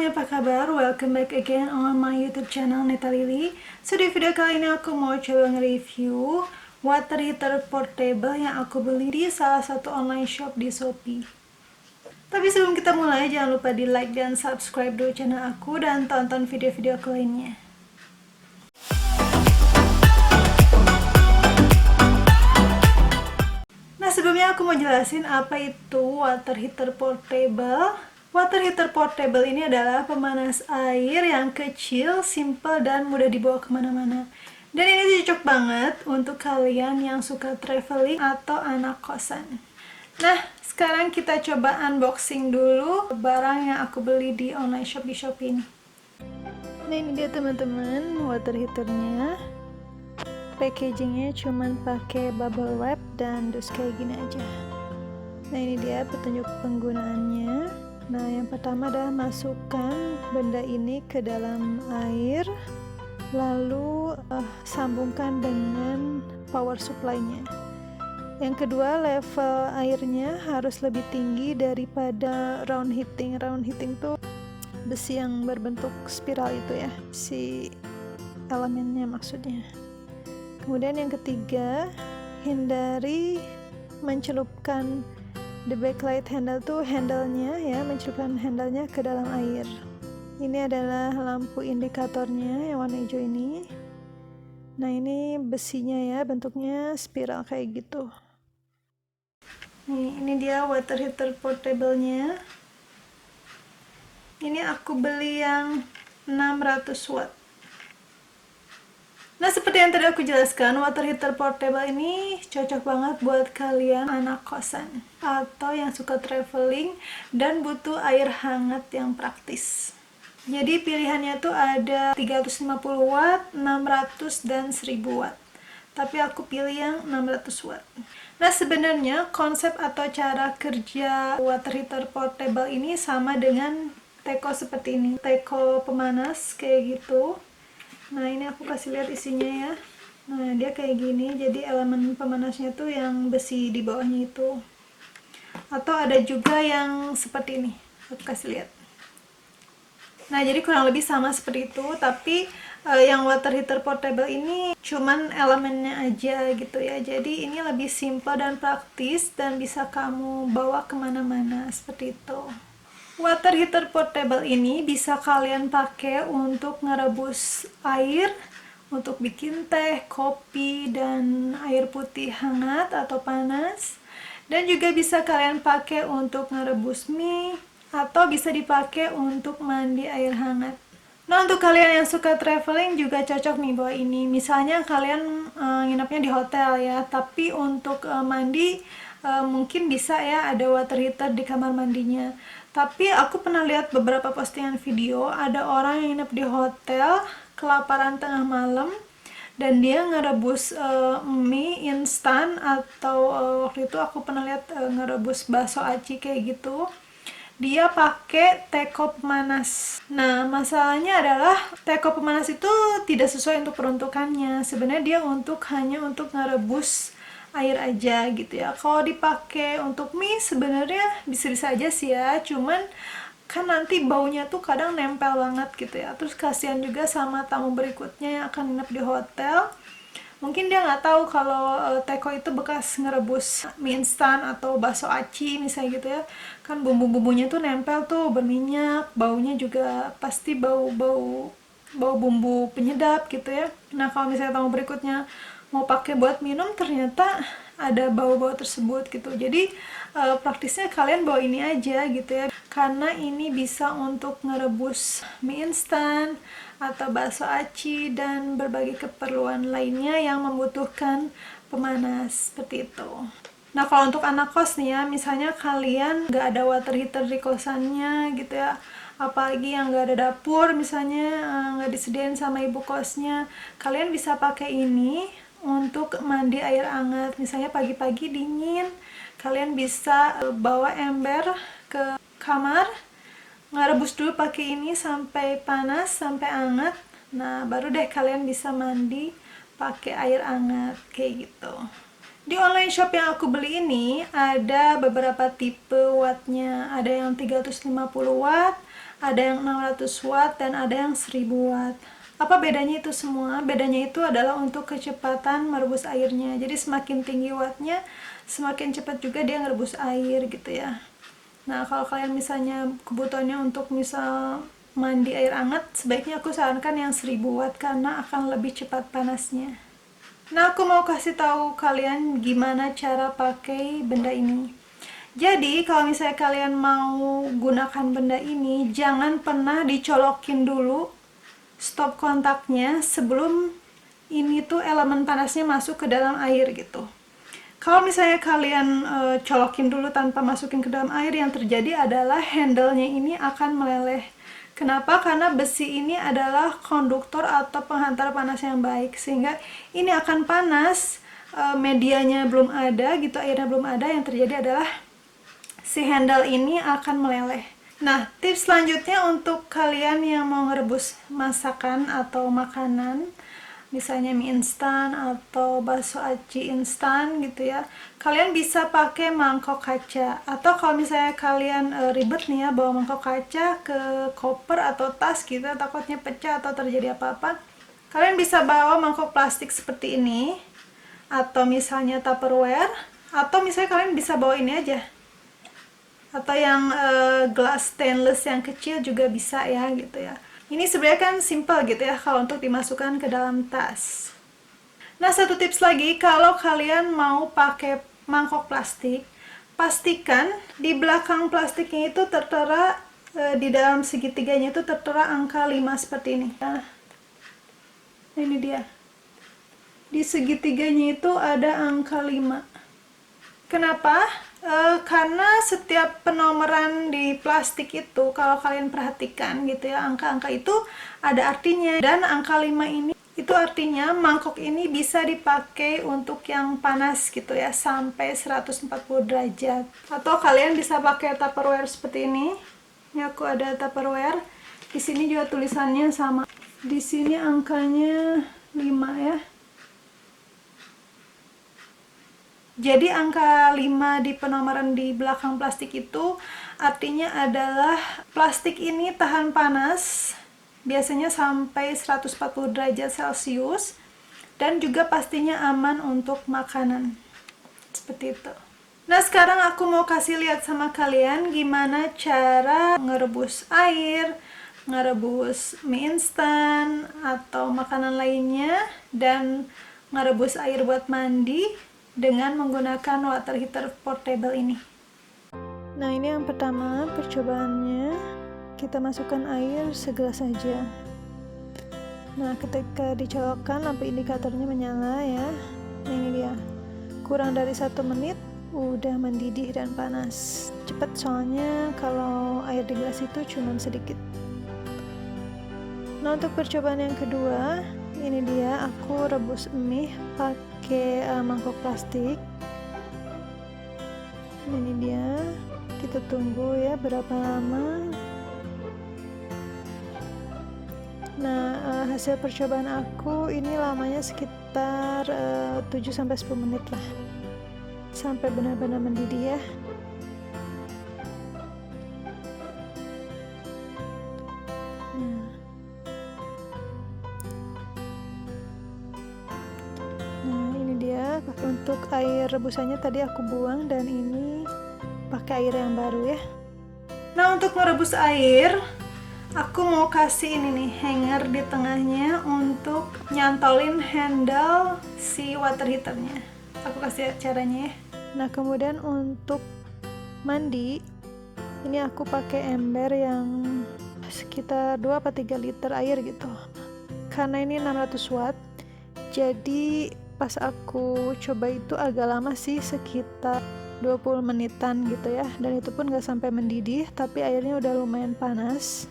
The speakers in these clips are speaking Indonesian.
semuanya, apa kabar? Welcome back again on my YouTube channel Neta Lily. So di video kali ini aku mau coba nge-review water heater portable yang aku beli di salah satu online shop di Shopee. Tapi sebelum kita mulai, jangan lupa di like dan subscribe dulu channel aku dan tonton video-video aku lainnya. Nah, sebelumnya aku mau jelasin apa itu water heater portable. Water heater portable ini adalah pemanas air yang kecil, simple, dan mudah dibawa kemana-mana. Dan ini cocok banget untuk kalian yang suka traveling atau anak kosan. Nah, sekarang kita coba unboxing dulu barang yang aku beli di online shop di Shopee ini. Nah, ini dia teman-teman water heaternya. Packagingnya cuman pakai bubble wrap dan dus kayak gini aja. Nah, ini dia petunjuk penggunaannya. Nah, yang pertama adalah masukkan benda ini ke dalam air, lalu sambungkan dengan power supply-nya. Yang kedua, level airnya harus lebih tinggi daripada round heating. Round heating tuh besi yang berbentuk spiral itu ya, si elemennya maksudnya. Kemudian yang ketiga, hindari mencelupkan the backlight handle tuh handle-nya ya, mencelupkan handle-nya ke dalam air. Ini adalah lampu indikatornya yang warna hijau ini. Nah, ini besinya ya, bentuknya spiral kayak gitu. Nih, ini dia water heater portable-nya. Ini aku beli yang 600 watt. Nah, seperti yang tadi aku jelaskan, water heater portable ini cocok banget buat kalian anak kosan atau yang suka traveling dan butuh air hangat yang praktis. Jadi pilihannya tuh ada 350 watt, 600 dan 1000 watt. Tapi aku pilih yang 600 watt. Nah, sebenarnya konsep atau cara kerja water heater portable ini sama dengan teko seperti ini. Teko pemanas kayak gitu. Nah, ini aku kasih lihat isinya ya. Nah, dia kayak gini, jadi elemen pemanasnya tuh yang besi di bawahnya itu. Atau ada juga yang seperti ini, aku kasih lihat. Nah, jadi kurang lebih sama seperti itu, tapi yang water heater portable ini cuman elemennya aja gitu ya. Jadi ini lebih simple dan praktis dan bisa kamu bawa kemana-mana seperti itu. Water heater portable ini bisa kalian pakai untuk ngerebus air, untuk bikin teh, kopi, dan air putih hangat atau panas. Dan juga bisa kalian pakai untuk ngerebus mie, atau bisa dipakai untuk mandi air hangat. Nah, untuk kalian yang suka traveling juga cocok nih bawa ini. Misalnya kalian nginepnya di hotel ya, tapi untuk mandi mungkin bisa ya ada water heater di kamar mandinya. Tapi aku pernah lihat beberapa postingan video, ada orang yang nginep di hotel, kelaparan tengah malam, dan dia ngerebus mie instan atau waktu itu aku pernah lihat ngerebus bakso aci kayak gitu. Dia pakai teko pemanas. Nah, masalahnya adalah teko pemanas itu tidak sesuai untuk peruntukannya. Sebenarnya dia hanya untuk ngerebus air aja gitu ya. Kalau dipakai untuk mie sebenarnya bisa-bisa aja sih ya, cuman kan nanti baunya tuh kadang nempel banget gitu ya. Terus kasihan juga sama tamu berikutnya yang akan nginep di hotel. Mungkin dia nggak tahu kalau teko itu bekas ngerebus mie instan atau bakso aci misalnya gitu ya. Kan bumbu-bumbunya tuh nempel tuh, berminyak, baunya juga pasti bau bumbu penyedap gitu ya. Nah, kalau misalnya tamu berikutnya mau pakai buat minum ternyata ada bau-bau tersebut gitu. Jadi praktisnya kalian bawa ini aja gitu ya, karena ini bisa untuk ngerebus mie instan atau bakso aci dan berbagai keperluan lainnya yang membutuhkan pemanas seperti itu. Nah, kalau untuk anak kos nih ya, misalnya kalian nggak ada water heater di kosannya gitu ya, apalagi yang nggak ada dapur misalnya, nggak disediain sama ibu kosnya, kalian bisa pakai ini untuk mandi air hangat. Misalnya pagi-pagi dingin, kalian bisa bawa ember ke kamar, ngerebus dulu pakai ini sampai panas, sampai hangat. Nah, baru deh kalian bisa mandi pakai air hangat kayak gitu. Di online shop yang aku beli ini ada beberapa tipe wattnya. Ada yang 350 watt, ada yang 600 watt, dan ada yang 1000 watt. Apa bedanya itu semua? Bedanya itu adalah untuk kecepatan merebus airnya. Jadi semakin tinggi wattnya, semakin cepat juga dia merebus air gitu ya. Nah, kalau kalian misalnya kebutuhannya untuk misal mandi air hangat, sebaiknya aku sarankan yang 1000 watt karena akan lebih cepat panasnya. Nah, aku mau kasih tahu kalian gimana cara pakai benda ini. Jadi, kalau misalnya kalian mau gunakan benda ini, jangan pernah dicolokin dulu stop kontaknya sebelum ini tuh elemen panasnya masuk ke dalam air gitu. Kalau misalnya kalian colokin dulu tanpa masukin ke dalam air, yang terjadi adalah handle-nya ini akan meleleh. Kenapa? Karena besi ini adalah konduktor atau penghantar panas yang baik, sehingga ini akan panas, medianya belum ada gitu, airnya belum ada, yang terjadi adalah si handle ini akan meleleh. Nah, tips selanjutnya untuk kalian yang mau ngerebus masakan atau makanan, misalnya mie instan atau bakso aci instan gitu ya, kalian bisa pakai mangkok kaca. Atau kalau misalnya kalian ribet nih ya bawa mangkok kaca ke koper atau tas gitu, takutnya pecah atau terjadi apa-apa, kalian bisa bawa mangkok plastik seperti ini, atau misalnya Tupperware, atau misalnya kalian bisa bawa ini aja, atau yang gelas stainless yang kecil juga bisa ya gitu ya. Ini sebenarnya kan simple gitu ya kalau untuk dimasukkan ke dalam tas. Nah, satu tips lagi, kalau kalian mau pakai mangkok plastik, pastikan di belakang plastiknya itu tertera, di dalam segitiganya itu tertera angka 5 seperti ini. Nah, ini dia. Di segitiganya itu ada angka 5. Kenapa? Karena setiap penomoran di plastik itu, kalau kalian perhatikan gitu ya, angka-angka itu ada artinya. Dan angka 5 ini, itu artinya mangkok ini bisa dipakai untuk yang panas gitu ya, sampai 140 derajat. Atau kalian bisa pakai Tupperware seperti ini. Ini aku ada Tupperware. Di sini juga tulisannya sama. Di sini angkanya 5 ya. Jadi angka 5 di penomoran di belakang plastik itu artinya adalah plastik ini tahan panas, biasanya sampai 140 derajat Celcius, dan juga pastinya aman untuk makanan. Seperti itu. Nah, sekarang aku mau kasih lihat sama kalian gimana cara ngerebus air, ngerebus mie instan atau makanan lainnya, dan ngerebus air buat mandi dengan menggunakan water heater portable ini. Nah, ini yang pertama percobaannya, kita masukkan air segelas saja. Nah, ketika dicolokkan lampu indikatornya menyala ya. Nah, ini dia, kurang dari 1 menit udah mendidih dan panas. Cepat soalnya kalau air di gelas itu cuma sedikit. Nah, untuk percobaan yang kedua, ini dia, aku rebus mie pakai mangkok plastik. Ini dia, kita tunggu ya berapa lama. Nah, hasil percobaan aku ini lamanya sekitar 7-10 menit lah, sampai benar-benar mendidih ya. Untuk air rebusannya tadi aku buang, dan ini pakai air yang baru ya. Nah, untuk merebus air, aku mau kasih ini nih hanger di tengahnya untuk nyantolin handle si water heaternya. Aku kasih caranya ya. Nah, kemudian untuk mandi, ini aku pakai ember yang sekitar 2-3 liter air gitu. Karena ini 600 watt, jadi pas aku coba itu agak lama sih, sekitar 20 menitan gitu ya, dan itu pun gak sampai mendidih, tapi airnya udah lumayan panas.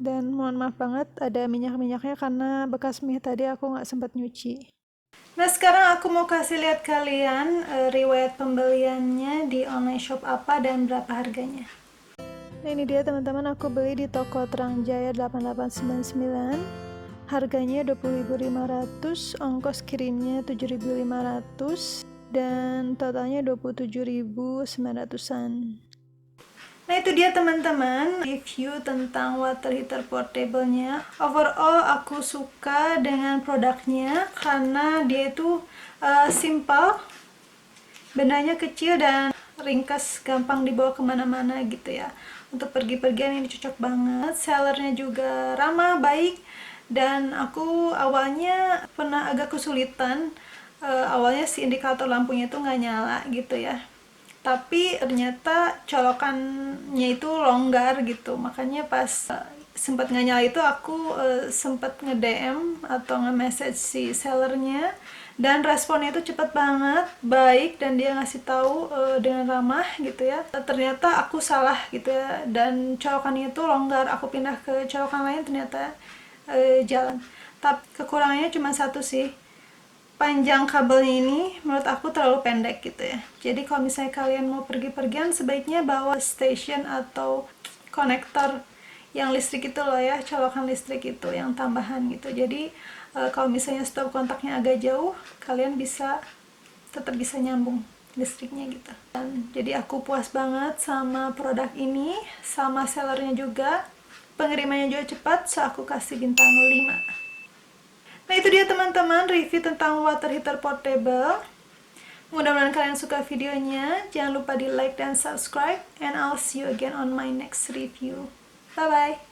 Dan mohon maaf banget ada minyak-minyaknya karena bekas mie tadi aku gak sempat nyuci. Nah, sekarang aku mau kasih lihat kalian riwayat pembeliannya di online shop apa dan berapa harganya. Nah, ini dia teman-teman, aku beli di toko Terang Jaya 8899. Harganya 20.500, ongkos kirimnya 7.500, dan totalnya 27.900-an. Nah itu dia teman-teman review tentang water heater portable-nya. Overall aku suka dengan produknya karena dia itu simple, bendanya kecil dan ringkas, gampang dibawa kemana-mana gitu ya. Untuk pergi-pergian ini cocok banget. Sellernya juga ramah, baik, dan aku awalnya pernah agak kesulitan. Awalnya si indikator lampunya itu nggak nyala gitu ya, tapi ternyata colokannya itu longgar gitu. Makanya pas sempat nggak nyala itu aku sempat nge-DM atau nge-message si sellernya, dan responnya itu cepat banget, baik, dan dia ngasih tahu dengan ramah gitu ya. Ternyata aku salah gitu ya, dan colokannya itu longgar. Aku pindah ke colokan lain, ternyata jalan. Tapi kekurangannya cuma satu sih, panjang kabelnya ini menurut aku terlalu pendek gitu ya. Jadi kalau misalnya kalian mau pergi-pergian, sebaiknya bawa station atau konektor yang listrik itu loh ya, colokan listrik itu yang tambahan gitu. Jadi kalau misalnya stop kontaknya agak jauh, kalian tetap bisa nyambung listriknya gitu. Dan jadi aku puas banget sama produk ini, sama sellernya juga. Pengirimannya juga cepat, so aku kasih bintang 5. Nah itu dia teman-teman review tentang water heater portable. Mudah-mudahan kalian suka videonya. Jangan lupa di like dan subscribe. And I'll see you again on my next review. Bye-bye.